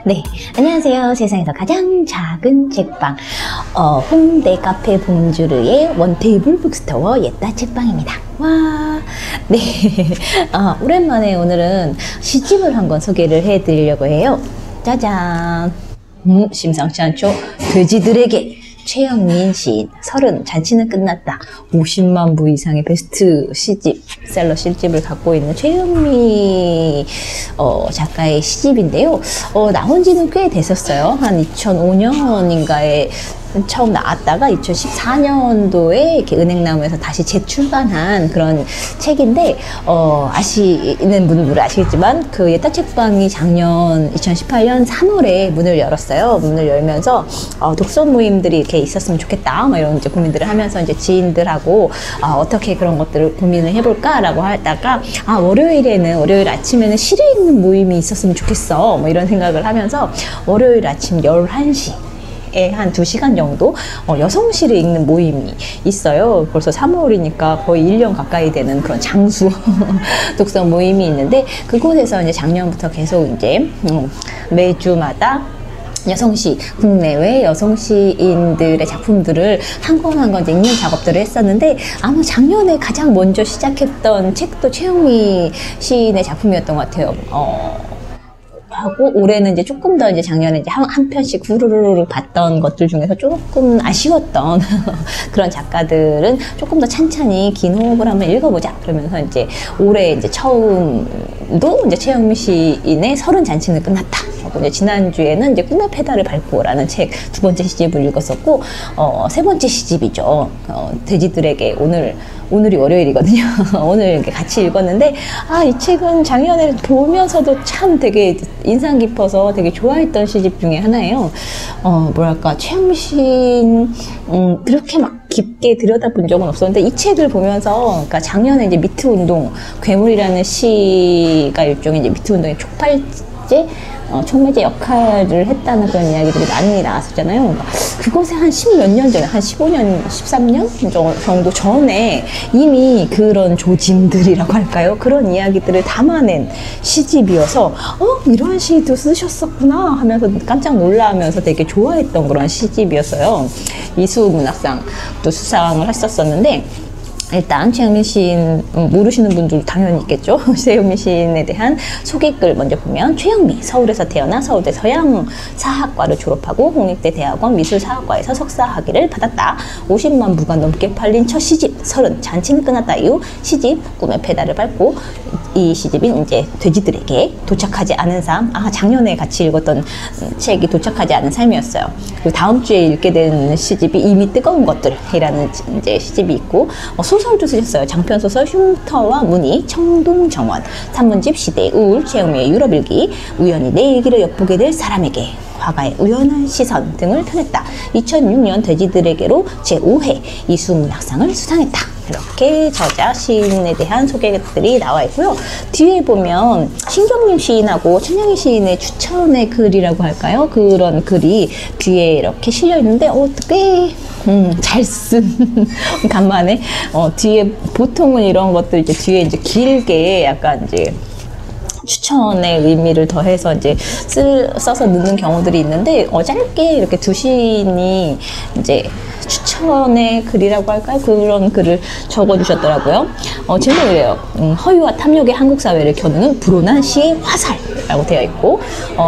네, 안녕하세요. 세상에서 가장 작은 책방 홍대 카페 봉주르의 원테이블 북스토어 옛다 책방입니다. 와, 네, 오랜만에 오늘은 시집을 한 권 소개를 해드리려고 해요. 짜잔, 심상치 않죠? 돼지들에게 최영민 시인 30 잔치는 끝났다. 50만 부 이상의 베스트 시집, 셀러 시집을 갖고 있는 최영민 작가의 시집인데요. 나온 지는 꽤 됐었어요. 한 2005년인가에 처음 나왔다가 2014년도에 이렇게 은행나무에서 다시 재출간한 그런 책인데, 아시는 분들은 아시겠지만 그 옛다 책방이 작년 2018년 3월에 문을 열었어요. 문을 열면서 독서 모임들이 이렇게 있었으면 좋겠다, 뭐 이런 이제 고민들을 하면서 이제 지인들하고 어떻게 그런 것들을 고민을 해볼까라고 하다가 월요일 아침에는 시를 읽는 모임이 있었으면 좋겠어, 뭐 이런 생각을 하면서 월요일 아침 11시 한 2시간 정도 여성시를 읽는 모임이 있어요. 벌써 3월이니까 거의 1년 가까이 되는 그런 장수 독서 모임이 있는데, 그곳에서 이제 작년부터 계속 이제 매주마다 여성시, 국내외 여성시인들의 작품들을 한 권 한 권 읽는 작업들을 했었는데, 아마 작년에 가장 먼저 시작했던 책도 최영민 시인의 작품이었던 것 같아요. 하고 올해는 이제 조금 더 이제 작년에 이제 한 편씩 후루루루 봤던 것들 중에서 조금 아쉬웠던 그런 작가들은 조금 더 찬찬히 긴 호흡을 한번 읽어보자, 그러면서 이제 올해 이제 처음도 이제 최영민 시인의 30 잔치는 끝났다 하고, 이제 지난주에는 이제 꿈의 페달을 밟고라는 책 두 번째 시집을 읽었었고, 세 번째 시집이죠. 돼지들에게 오늘이 월요일이거든요. 오늘 이렇게 같이 읽었는데, 이 책은 작년에 보면서도 참 되게 인상 깊어서 되게 좋아했던 시집 중에 하나예요. 뭐랄까, 최영민 시인, 그렇게 막 깊게 들여다본 적은 없었는데, 이 책을 보면서, 그러니까 작년에 이제 미투 운동, 괴물이라는 시가 일종의 이제 미투 운동의 촉발제, 촉매제 역할을 했다는 그런 이야기들이 많이 나왔었잖아요. 그러니까 그것에 한 10몇 년 전에, 한 15년, 13년 정도 전에 이미 그런 조짐들이라고 할까요? 그런 이야기들을 담아낸 시집이어서, 이런 시도 쓰셨었구나 하면서 깜짝 놀라면서 되게 좋아했던 그런 시집이었어요. 이수문학상도 수상을 했었었는데, 일단 최영민 시인 모르시는 분들 당연히 있겠죠. 최영민 시인에 대한 소개글 먼저 보면, 최영민, 서울에서 태어나 서울대 서양사학과를 졸업하고 홍익대 대학원 미술사학과에서 석사학위를 받았다. 50만 부가 넘게 팔린 첫 시집 30 잔치는 끝났다 이후 시집 꿈의 페달을 밟고, 이 시집인 이제 돼지들에게 도착하지 않은 삶, 작년에 같이 읽었던 책이 도착하지 않은 삶이었어요. 그리고 다음 주에 읽게 된 시집이 이미 뜨거운 것들이라는 이제 시집이 있고, 소설도 쓰셨어요. 장편소설 흉터와 무늬, 청동정원, 산문집 시대의 우울, 최영민의 유럽일기, 우연히 내 일기를 엿보게 될 사람에게, 화가의 우연한 시선 등을 펴냈다. 2006년 돼지들에게로 제5회 이수문학상을 수상했다. 이렇게 저자 시인에 대한 소개들이 나와 있고요. 뒤에 보면 신경림 시인하고 천양희 시인의 추천의 글이라고 할까요? 그런 글이 뒤에 이렇게 실려 있는데, 꽤 잘 쓴 간만에 뒤에 보통은 이런 것들 이제 뒤에 이제 길게 약간 이제 추천의 의미를 더해서 이제 써서 넣는 경우들이 있는데, 짧게 이렇게 두 시인이 이제 추천의 글이라고 할까요? 그런 글을 적어주셨더라고요. 제목이래요. 허위와 탐욕의 한국 사회를 겨누는 불온한 시의 화살이라고 되어 있고,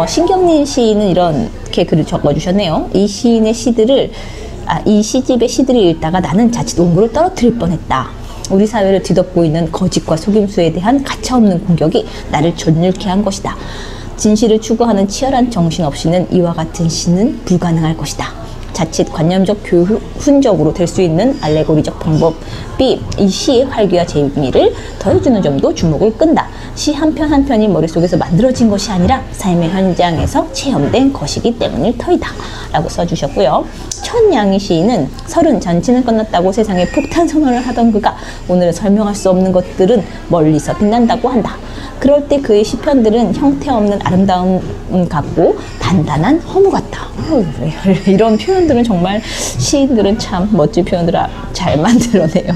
신경림 시인은 이렇게 글을 적어주셨네요. 이 시인의 시들을, 이 시집의 시들을 읽다가 나는 자칫 온고를 떨어뜨릴 뻔했다. 우리 사회를 뒤덮고 있는 거짓과 속임수에 대한 가차없는 공격이 나를 존잃게 한 것이다. 진실을 추구하는 치열한 정신 없이는 이와 같은 시는 불가능할 것이다. 자칫 관념적 교훈적으로 될 수 있는 알레고리적 방법이 이 시의 활기와 재미를 더해주는 점도 주목을 끈다. 시 한 편 한 편이 머릿속에서 만들어진 것이 아니라 삶의 현장에서 체험된 것이기 때문일 터이다 라고 써주셨고요. 천양희 시인은 30 잔치는 끝났다고 세상에 폭탄 선언을 하던 그가 오늘 설명할 수 없는 것들은 멀리서 빛난다고 한다. 그럴 때 그의 시편들은 형태 없는 아름다움 같고 단단한 허무 같다. 이런 표현들은 정말 시인들은 참 멋진 표현들을 잘 만들어내요.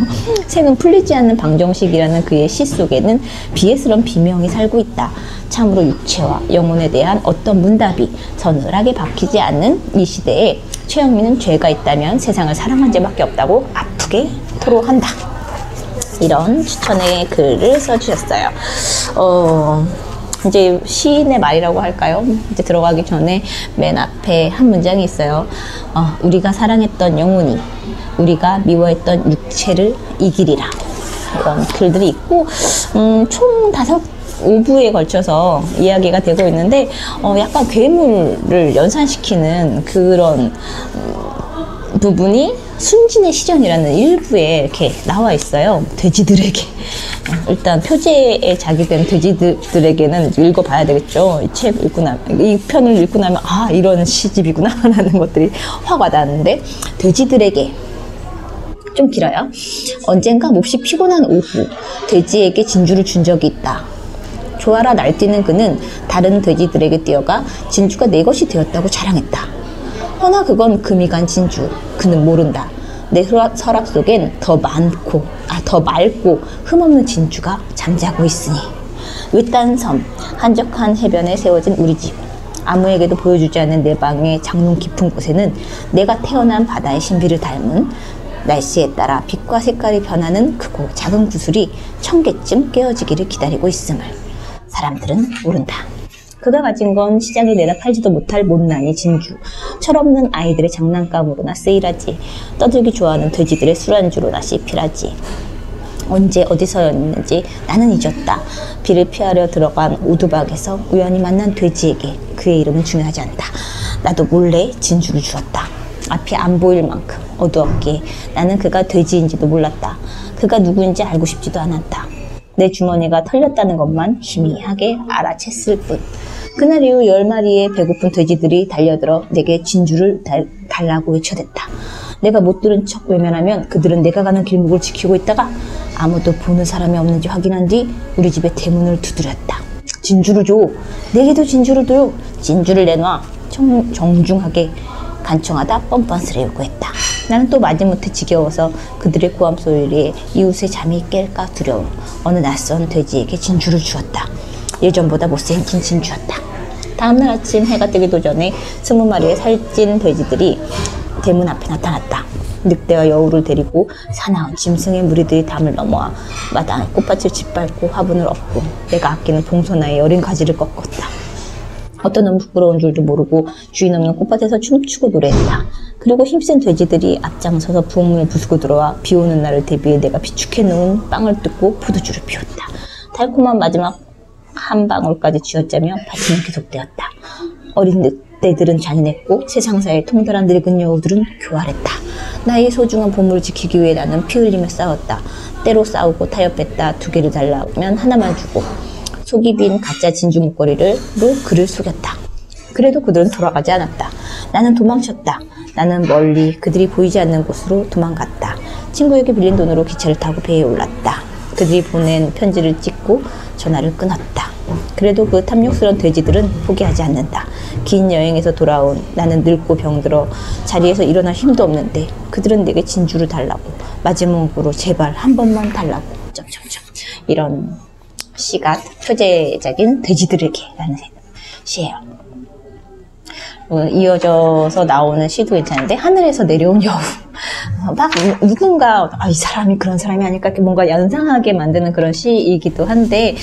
새는 풀리지 않는 방정식이라는 그의 시 속에는 비애스런 비명이 살고 있다. 참으로 육체와 영혼에 대한 어떤 문답이 서늘하게 박히지 않는 이 시대에 최영민은 죄가 있다면 세상을 사랑한 죄밖에 없다고 아프게 토로한다. 이런 추천의 글을 써주셨어요. 이제 시인의 말이라고 할까요? 이제 들어가기 전에 맨 앞에 한 문장이 있어요. 우리가 사랑했던 영혼이 우리가 미워했던 육체를 이기리라. 이런 글들이 있고, 총 5부에 걸쳐서 이야기가 되고 있는데, 약간 괴물을 연상시키는 그런 부분이 순진의 시전이라는 일부에 이렇게 나와 있어요. 돼지들에게. 일단 표제에 자기된 돼지들에게는 읽어봐야 되겠죠. 이 책 읽고 나면, 이 편을 읽고 나면 아 이런 시집이구나 라는 것들이 확 와닿는데, 돼지들에게 좀 길어요. 언젠가 몹시 피곤한 오후 돼지에게 진주를 준 적이 있다. 조아라 날뛰는 그는 다른 돼지들에게 뛰어가 진주가 내 것이 되었다고 자랑했다. 허나 그건 금이 간 진주. 그는 모른다. 내 서랍 속엔 더 맑고 흠없는 진주가 잠자고 있으니. 외딴 섬, 한적한 해변에 세워진 우리 집. 아무에게도 보여주지 않는 내 방의 장롱 깊은 곳에는 내가 태어난 바다의 신비를 닮은 날씨에 따라 빛과 색깔이 변하는 크고 작은 구슬이 1000개쯤 깨어지기를 기다리고 있음을 사람들은 모른다. 그가 가진 건 시장에 내다 팔지도 못할 못난이 진주. 철없는 아이들의 장난감으로나 쓰이라지. 떠들기 좋아하는 돼지들의 술안주로나 씹히라지. 언제 어디서였는지 나는 잊었다. 비를 피하려 들어간 오두막에서 우연히 만난 돼지에게 그의 이름은 중요하지 않다. 나도 몰래 진주를 주었다. 앞이 안 보일 만큼 어두웠기에 나는 그가 돼지인지도 몰랐다. 그가 누구인지 알고 싶지도 않았다. 내 주머니가 털렸다는 것만 희미하게 알아챘을 뿐. 그날 이후 10마리의 배고픈 돼지들이 달려들어 내게 진주를 달라고 외쳐댔다. 내가 못 들은 척 외면하면 그들은 내가 가는 길목을 지키고 있다가 아무도 보는 사람이 없는지 확인한 뒤 우리 집의 대문을 두드렸다. 진주를 줘. 내게도 진주를 줘. 진주를 내놔. 정중하게 간청하다 뻔뻔스레 요구했다. 나는 또 마지못해 지겨워서 그들의 고함 소리에 이웃의 잠이 깰까 두려워 어느 낯선 돼지에게 진주를 주었다. 예전보다 못생긴 진주였다. 다음날 아침 해가 뜨기도 전에 20마리의 살찐 돼지들이 대문 앞에 나타났다. 늑대와 여우를 데리고 사나운 짐승의 무리들이 담을 넘어와 마당에 꽃밭을 짓밟고 화분을 엎고 내가 아끼는 봉선화의 여린 가지를 꺾었다. 어떤 놈 부끄러운 줄도 모르고 주인 없는 꽃밭에서 춤추고 노래했다. 그리고 힘센 돼지들이 앞장서서 부엌문을 부수고 들어와 비오는 날을 대비해 내가 비축해놓은 빵을 뜯고 포도주를 피웠다. 달콤한 마지막 한 방울까지 쥐어짜며 파티는 계속되었다. 어린 늑대들은 잔인했고 세상사의 통달한 늙은 여우들은 교활했다. 나의 소중한 보물을 지키기 위해 나는 피 흘리며 싸웠다. 때로 싸우고 타협했다. 2개를 달라면 하나만 주고 속이 빈 가짜 진주 목걸이로 그를 속였다. 그래도 그들은 돌아가지 않았다. 나는 도망쳤다. 나는 멀리 그들이 보이지 않는 곳으로 도망갔다. 친구에게 빌린 돈으로 기차를 타고 배에 올랐다. 그들이 보낸 편지를 찍고 전화를 끊었다. 그래도 그 탐욕스러운 돼지들은 포기하지 않는다. 긴 여행에서 돌아온 나는 늙고 병들어 자리에서 일어날 힘도 없는데 그들은 내게 진주를 달라고, 마지막으로 제발 한 번만 달라고 이런 시가 표제적인 돼지들에게 라는 시예요. 이어져서 나오는 시도 괜찮은데 하늘에서 내려온 여우. 막 누군가 이 사람이 그런 사람이 아닐까 이렇게 뭔가 연상하게 만드는 그런 시이기도 한데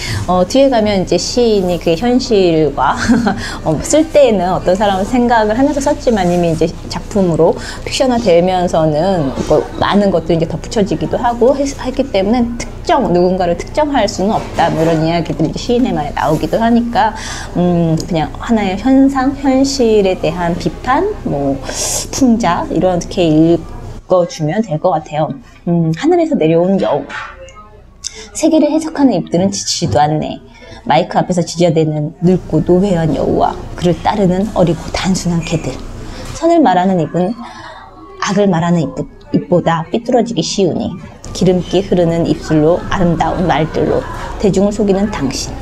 뒤에 가면 이제 시인이 그 현실과 쓸 때에는 어떤 사람은 생각을 하면서 썼지만 이미 이제 작품으로 픽션화되면서는 많은 것들이 이제 덧붙여지기도 하고 했기 때문에 누군가를 특정할 수는 없다. 뭐 이런 이야기들이 시인의 말에 나오기도 하니까 그냥 하나의 현상, 현실에 대한 비판, 풍자 이렇게 읽어주면 될 것 같아요. 하늘에서 내려온 여우. 세계를 해석하는 입들은 지치지도 않네. 마이크 앞에서 지저대는 늙고 노회한 여우와 그를 따르는 어리고 단순한 개들. 선을 말하는 입은 악을 말하는 입보다 삐뚤어지기 쉬우니 기름기 흐르는 입술로 아름다운 말들로 대중을 속이는 당신.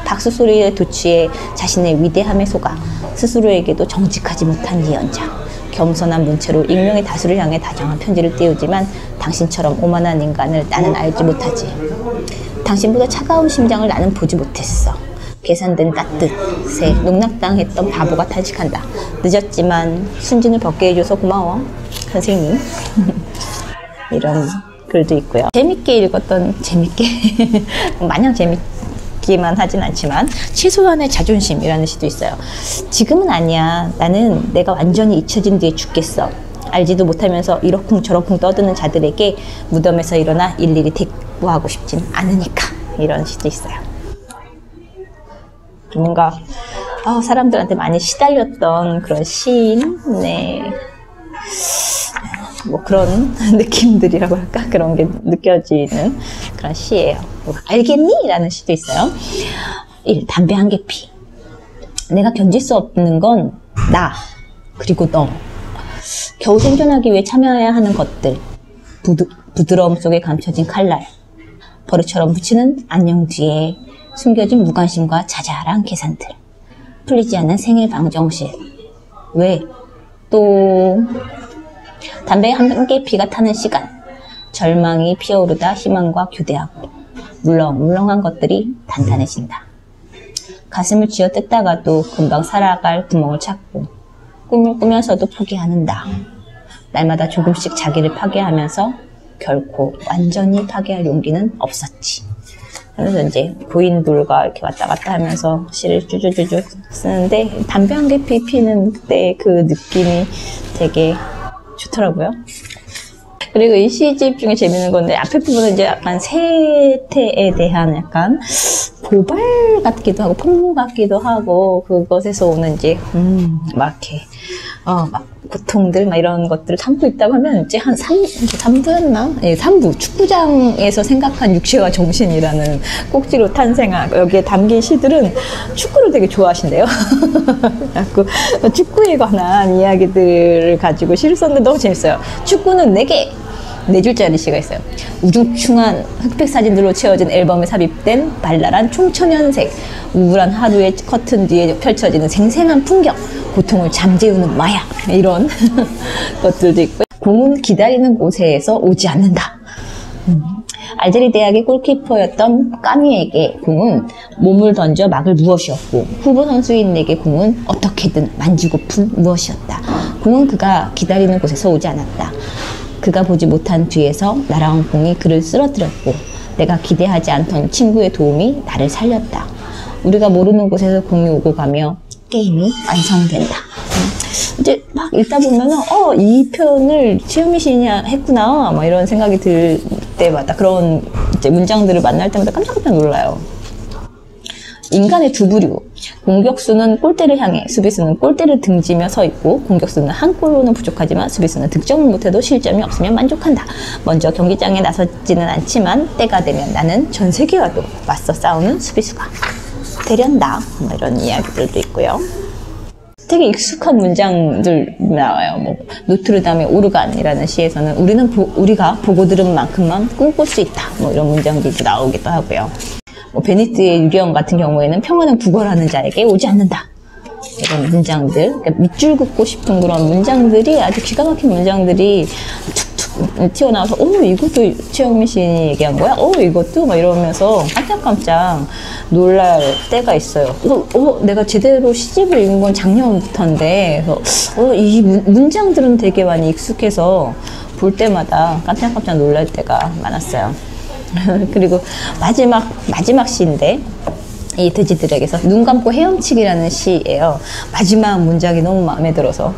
박수 소리에 도취해 자신의 위대함에 속아 스스로에게도 정직하지 못한 예언자. 겸손한 문체로 익명의 다수를 향해 다정한 편지를 띄우지만 당신처럼 오만한 인간을 나는 알지 못하지. 당신보다 차가운 심장을 나는 보지 못했어. 계산된 따뜻에 농락당했던 바보가 탄식한다. 늦었지만 순진을 벗게 해줘서 고마워 선생님. 이런 글도 있고요. 재밌게 읽었던, 재밌게 마냥 재밌기만 하진 않지만 최소한의 자존심이라는 시도 있어요. 지금은 아니야. 나는 내가 완전히 잊혀진 뒤에 죽겠어. 알지도 못하면서 이러쿵저러쿵 떠드는 자들에게 무덤에서 일어나 일일이 대꾸하고 싶진 않으니까. 이런 시도 있어요. 뭔가 사람들한테 많이 시달렸던 그런 시인, 네, 뭐 그런 느낌들이라고 할까? 그런 게 느껴지는 그런 시예요. 알겠니? 라는 시도 있어요. 1. 담배 한 개 피. 내가 견딜 수 없는 건 나, 그리고 너. 겨우 생존하기 위해 참여해야 하는 것들. 부드러움 속에 감춰진 칼날. 버릇처럼 붙이는 안녕 뒤에 숨겨진 무관심과 자잘한 계산들. 풀리지 않는 생일 방정실. 왜? 또 담배 한 개 피가 타는 시간. 절망이 피어오르다 희망과 교대하고 물렁물렁한 것들이 단단해진다. 가슴을 쥐어뜯다가도 금방 살아갈 구멍을 찾고 꿈을 꾸면서도 포기하는 나. 날마다 조금씩 자기를 파괴하면서 결코 완전히 파괴할 용기는 없었지. 그래서 이제 부인들과 이렇게 왔다 갔다 하면서 시를 쭈쭈쭈쭈 쓰는데 담배 한 개 피는 그때 그 느낌이 되게 좋더라고요. 그리고 이 시집 중에 재밌는 건데 앞에 부분은 이제 약간 세태에 대한 약간 고발 같기도 하고 폭로 같기도 하고 그것에서 오는 이제 막 이렇게 막 고통들 막 이런 것들을 담고 있다고 하면 이제 한 3부였나? 예, 3부 축구장에서 생각한 육체와 정신이라는 꼭지로 탄생한 여기에 담긴 시들은 축구를 되게 좋아하신대요. 축구에 관한 이야기들을 가지고 시를 썼는데 너무 재밌어요. 축구는 4개 4줄짜리 시가 있어요. 우중충한 흑백 사진들로 채워진 앨범에 삽입된 발랄한 총천연색, 우울한 하루의 커튼 뒤에 펼쳐지는 생생한 풍경, 고통을 잠재우는 마약, 이런 것들도 있고요. 공은 기다리는 곳에서 오지 않는다. 알제리 대학의 골키퍼였던 까미에게 공은 몸을 던져 막을 무엇이었고 후보 선수인 내게 공은 어떻게든 만지고픈 무엇이었다. 공은 그가 기다리는 곳에서 오지 않았다. 그가 보지 못한 뒤에서 날아온 공이 그를 쓰러뜨렸고 내가 기대하지 않던 친구의 도움이 나를 살렸다. 우리가 모르는 곳에서 공이 오고 가며 게임이 완성된다. 이제 막 읽다 보면은 이 표현을 최현미 시인이 했구나 막 이런 생각이 들 때마다 그런 이제 문장들을 만날 때마다 깜짝깜짝 놀라요. 인간의 두 부류. 공격수는 골대를 향해 수비수는 골대를 등지며 서 있고 공격수는 한 골로는 부족하지만 수비수는 득점을 못해도 실점이 없으면 만족한다. 먼저 경기장에 나서지는 않지만 때가 되면 나는 전 세계와도 맞서 싸우는 수비수가 되련다. 뭐 이런 이야기들도 있고요. 되게 익숙한 문장들 나와요. 뭐 노트르담의 오르간이라는 시에서는 우리가 보고 들은 만큼만 꿈꿀 수 있다. 뭐 이런 문장들도 나오기도 하고요. 베니스의 유령 같은 경우에는 평화는 구걸하는 자에게 오지 않는다. 이런 문장들, 그러니까 밑줄 긋고 싶은 그런 문장들이 아주 기가 막힌 문장들이 툭툭 튀어나와서 이것도 최영미 시인이 얘기한 거야? 이것도? 막 이러면서 깜짝깜짝 놀랄 때가 있어요. 내가 제대로 시집을 읽은 건 작년부터인데 그래서 이 문장들은 되게 많이 익숙해서 볼 때마다 깜짝깜짝 놀랄 때가 많았어요. 그리고 마지막 시인데 이 돼지들에게서 눈 감고 헤엄치기라는 시예요. 마지막 문장이 너무 마음에 들어서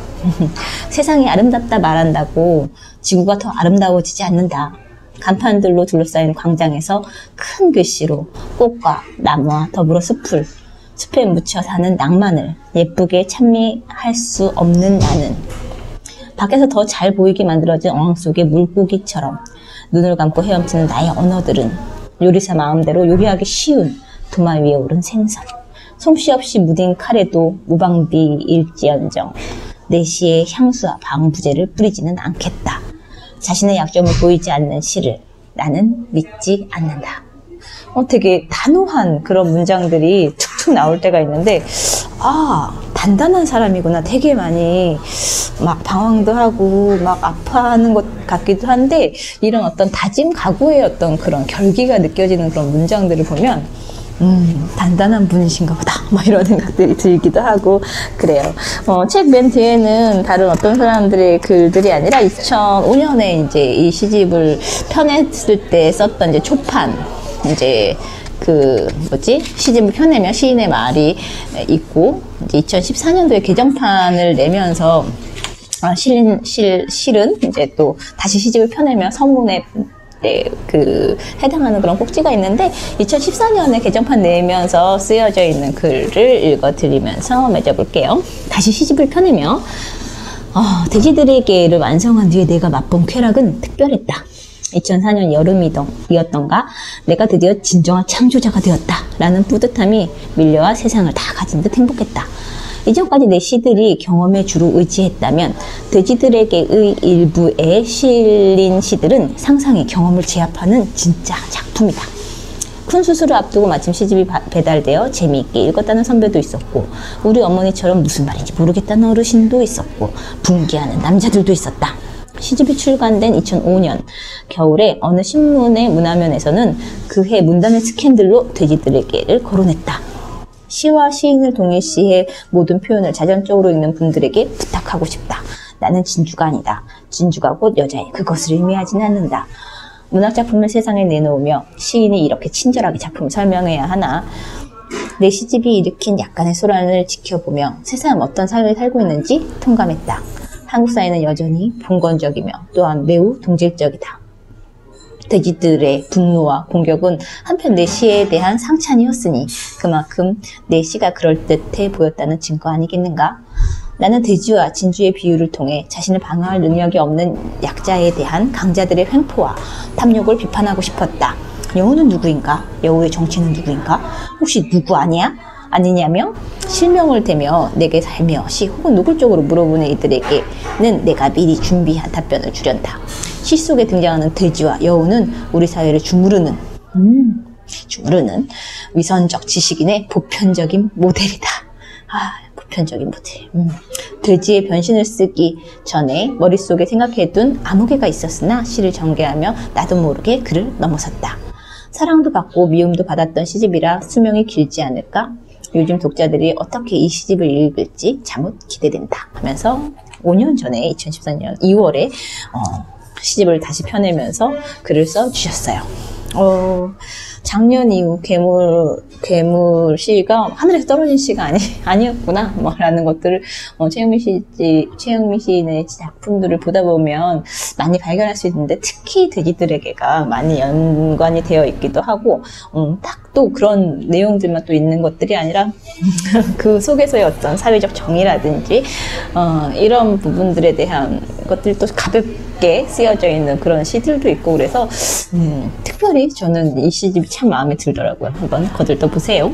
세상이 아름답다 말한다고 지구가 더 아름다워지지 않는다. 간판들로 둘러싸인 광장에서 큰 글씨로 꽃과 나무와 더불어 숲에 묻혀 사는 낭만을 예쁘게 찬미할 수 없는 나는 밖에서 더 잘 보이게 만들어진 어항 속의 물고기처럼 눈을 감고 헤엄치는 나의 언어들은 요리사 마음대로 요리하기 쉬운 도마 위에 오른 생선. 솜씨 없이 무딘 칼에도 무방비일지언정 내 시에 향수와 방부제를 뿌리지는 않겠다. 자신의 약점을 보이지 않는 시를 나는 믿지 않는다. 되게 단호한 그런 문장들이 툭툭 나올 때가 있는데 단단한 사람이구나. 되게 많이 막 방황도 하고 막 아파하는 것 같기도 한데 이런 어떤 다짐 각오의 어떤 그런 결기가 느껴지는 그런 문장들을 보면 단단한 분이신가 보다. 뭐 이런 생각들이 들기도 하고 그래요. 책 맨 뒤에는 다른 어떤 사람들의 글들이 아니라 2005년에 이제 이 시집을 펴냈을 때 썼던 이제 초판, 이제 시집을 펴내면 시인의 말이 있고, 이제 2014년도에 개정판을 내면서 실은 이제 또 다시 시집을 펴내면 서문에 해당하는 그런 꼭지가 있는데, 2014년에 개정판 내면서 쓰여져 있는 글을 읽어드리면서 맺어볼게요. 다시 시집을 펴내며, 돼지들에게를 완성한 뒤에 내가 맛본 쾌락은 특별했다. 2004년 여름이었던가 내가 드디어 진정한 창조자가 되었다 라는 뿌듯함이 밀려와 세상을 다 가진 듯 행복했다. 이전까지 내 시들이 경험에 주로 의지했다면 돼지들에게의 일부에 실린 시들은 상상의 경험을 제압하는 진짜 작품이다. 큰 수술을 앞두고 마침 시집이 배달되어 재미있게 읽었다는 선배도 있었고, 우리 어머니처럼 무슨 말인지 모르겠다는 어르신도 있었고, 분개하는 남자들도 있었다. 시집이 출간된 2005년 겨울에 어느 신문의 문화면에서는 그해 문단의 스캔들로 돼지들에게를 거론했다. 시와 시인을 동일시해 모든 표현을 자전적으로 읽는 분들에게 부탁하고 싶다. 나는 진주가 아니다. 진주가 곧 여자의 그것을 의미하지는 않는다. 문학작품을 세상에 내놓으며 시인이 이렇게 친절하게 작품을 설명해야 하나. 내 시집이 일으킨 약간의 소란을 지켜보며 세상은 어떤 삶을 살고 있는지 통감했다. 한국 사회는 여전히 봉건적이며 또한 매우 동질적이다. 돼지들의 분노와 공격은 한편 내 시에 대한 상찬이었으니 그만큼 내 시가 그럴듯해 보였다는 증거 아니겠는가? 나는 돼지와 진주의 비유를 통해 자신을 방어할 능력이 없는 약자에 대한 강자들의 횡포와 탐욕을 비판하고 싶었다. 여우는 누구인가? 여우의 정체는 누구인가? 혹시 누구 아니야? 아니냐며 실명을 대며 내게 살며시 혹은 노골적으로 물어보는 이들에게는 내가 미리 준비한 답변을 주련다. 시 속에 등장하는 돼지와 여우는 우리 사회를 주무르는 위선적 지식인의 보편적인 모델이다. 보편적인 모델. 돼지의 변신을 쓰기 전에 머릿속에 생각해둔 아무개가 있었으나 시를 전개하며 나도 모르게 그를 넘어섰다. 사랑도 받고 미움도 받았던 시집이라 수명이 길지 않을까? 요즘 독자들이 어떻게 이 시집을 읽을지 참으 기대된다 하면서 5년 전에 2014년 2월에 시집을 다시 펴내면서 글을 써주셨어요. 작년 이후 괴물 시가 하늘에서 떨어진 시가 아니었구나 라는 것들을 최영미 시인의 작품들을 보다 보면 많이 발견할 수 있는데, 특히 돼지들에게가 많이 연관이 되어 있기도 하고, 딱 또 그런 내용들만 또 있는 것들이 아니라 그 속에서의 어떤 사회적 정의라든지 이런 부분들에 대한 것들이 또 가볍게 쓰여져 있는 그런 시들도 있고, 그래서 특별히 저는 이 시집이 참 마음에 들더라고요. 한번 거들떠 보세요.